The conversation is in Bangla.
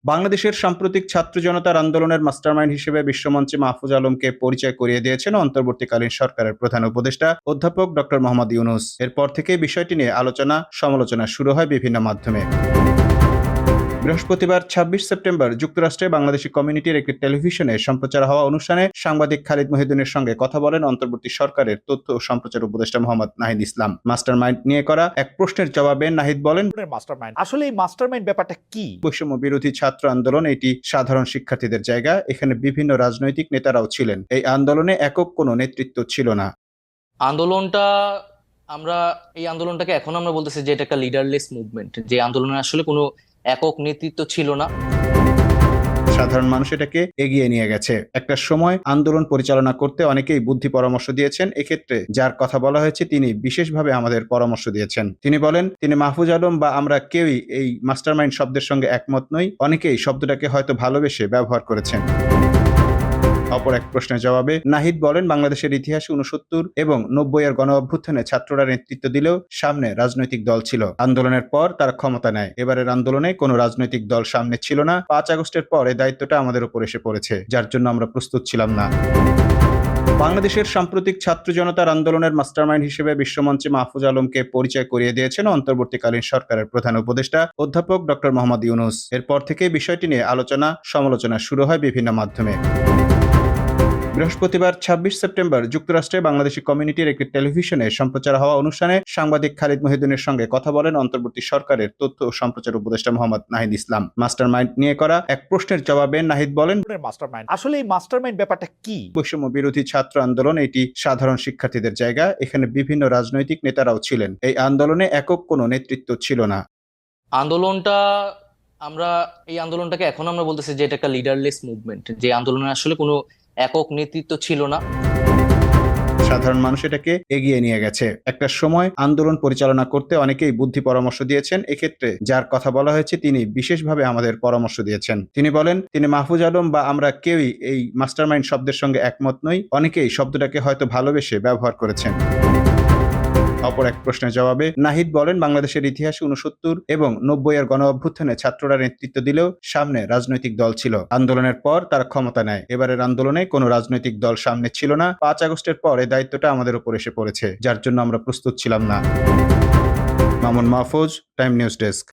বাংলাদেশের সাম্প্রতিক ছাত্র জনতার আন্দোলনের মাস্টারমাইন্ড হিসেবে বিশ্বমঞ্চে মাহফুজ আলমকে পরিচয় করিয়ে দিয়েছেন অন্তর্বর্তীকালীন সরকারের প্রধান উপদেষ্টা অধ্যাপক ডক্টর মোহাম্মদ ইউনূস। এরপর থেকেই বিষয়টি নিয়ে আলোচনা সমালোচনা শুরু হয় বিভিন্ন মাধ্যমে। বৃহস্পতিবার ২৬ সেপ্টেম্বর যুক্তরাষ্ট্রে বাংলাদেশি কমিউনিটির একটি টেলিভিশনে সম্প্রচার হওয়া অনুষ্ঠানে সাংবাদিক খালিদ মহিউদ্দিনের সঙ্গে কথা বলেন অন্তর্বর্তী সরকারের তথ্য ও সম্প্রচার উপদেষ্টা মোহাম্মদ নাহিদ ইসলাম। মাস্টারমাইন্ড নিয়ে করা এক প্রশ্নের জবাবে নাহিদ বলেন, আসলে এই মাস্টারমাইন্ড ব্যাপারটা কি? বৈষম্য বিরোধী ছাত্র আন্দোলন এটি সাধারণ শিক্ষার্থীদের জায়গা। এখানে বিভিন্ন রাজনৈতিক নেতারাও ছিলেন। এই আন্দোলনে একক কোনো নেতৃত্ব ছিল না। এই আন্দোলনটাকে এখন আমরা বলতেছি যে এটা একটা লিডারলেস মুভমেন্ট, যে আন্দোলনে আসলে কোনো একক নেতৃত্ব ছিল না। সাধারণ মানুষ এটাকে এগিয়ে নিয়ে গেছে। একটা সময় আন্দোলন পরিচালনা করতে অনেকেই বুদ্ধি পরামর্শ দিয়েছেন। এক্ষেত্রে যার কথা বলা হয়েছে তিনি বিশেষভাবে আমাদের পরামর্শ দিয়েছেন। তিনি বলেন, তিনি মাহফুজ আলম বা আমরা কেউই এই মাস্টারমাইন্ড শব্দের সঙ্গে একমত নই। অনেকেই শব্দটাকে হয়তো ভালোবেসে ব্যবহার করেছেন। অপর এক প্রশ্নের জবাবে নাহিদ বলেন, বাংলাদেশের ইতিহাসে ৬৯ এবং ৯০-এর গণ অভ্যুত্থানে ছাত্ররা নেতৃত্ব দিলেও সামনে রাজনৈতিক দল ছিল। আন্দোলনের পর তারা ক্ষমতা নেয়। এবারের আন্দোলনে কোনো রাজনৈতিক দল সামনে ছিল না। ৫ আগস্টের পর এই দায়িত্বটা আমাদের উপর এসে পড়েছে, যার জন্য আমরা প্রস্তুত ছিলাম না। বাংলাদেশের সাম্প্রতিক ছাত্র জনতার আন্দোলনের মাস্টারমাইন্ড হিসেবে বিশ্বমঞ্চে মাহফুজ আলমকে পরিচয় করিয়ে দিয়েছেন অন্তর্বর্তীকালীন সরকারের প্রধান উপদেষ্টা অধ্যাপক ডক্টর মোহাম্মদ ইউনূস। এরপর থেকেই বিষয়টি নিয়ে আলোচনা সমালোচনা শুরু হয় বিভিন্ন মাধ্যমে। বৃহস্পতিবার ২৬ সেপ্টেম্বর যুক্তরাষ্ট্রে বাংলাদেশি কমিউনিটির একটি টেলিভিশনে সম্প্রচার হওয়া অনুষ্ঠানে সাংবাদিক খালিদ মহিউদ্দিনের সঙ্গে কথা বলেন অন্তর্বর্তী সরকারের তথ্য ও সম্প্রচার উপদেষ্টা মোহাম্মদ নাহিদ ইসলাম। মাস্টারমাইন্ড নিয়ে করা এক প্রশ্নের জবাবে নাহিদ বলেন, আসলে এই মাস্টারমাইন্ড ব্যাপারটা কি? বৈষম্য বিরোধী ছাত্র আন্দোলন এটি সাধারণ শিক্ষার্থীদের জায়গা। এখানে বিভিন্ন রাজনৈতিক নেতারাও ছিলেন। এই আন্দোলনে একক কোনো নেতৃত্ব ছিল না। এই আন্দোলনটাকে এখন আমরা বলতেছি যে এটা একটা লিডারলেস মুভমেন্ট, যে আন্দোলনে আসলে কোনো একক নেতৃত্ব ছিল না। সাধারণ মানুষ এটাকে এগিয়ে নিয়ে গেছে। একটা সময় আন্দোলন পরিচালনা করতে অনেকেই বুদ্ধি পরামর্শ দিয়েছেন। এক্ষেত্রে যার কথা বলা হয়েছে তিনি বিশেষভাবে আমাদের পরামর্শ দিয়েছেন। তিনি বলেন, তিনি মাহফুজ আলম বা আমরা কেউই এই মাস্টারমাইন্ড শব্দের সঙ্গে একমত নই। অনেকেই শব্দটাকে হয়তো ভালোবেসে ব্যবহার করেছেন। অপর এক প্রশ্নের জবাবে নাহিদ বলেন, বাংলাদেশের ইতিহাসে ৬৯ এবং ৯০-এর গণ অভ্যুত্থানে ছাত্ররা নেতৃত্ব দিলেও সামনে রাজনৈতিক দল ছিল। আন্দোলনের পর তারা ক্ষমতা নেয়। এবারের আন্দোলনে কোনো রাজনৈতিক দল সামনে ছিল না। ৫ আগস্টের পর এই দায়িত্বটা আমাদের উপর এসে পড়েছে, যার জন্য আমরা প্রস্তুত ছিলাম না। Mamun Mahfuz, time news desk.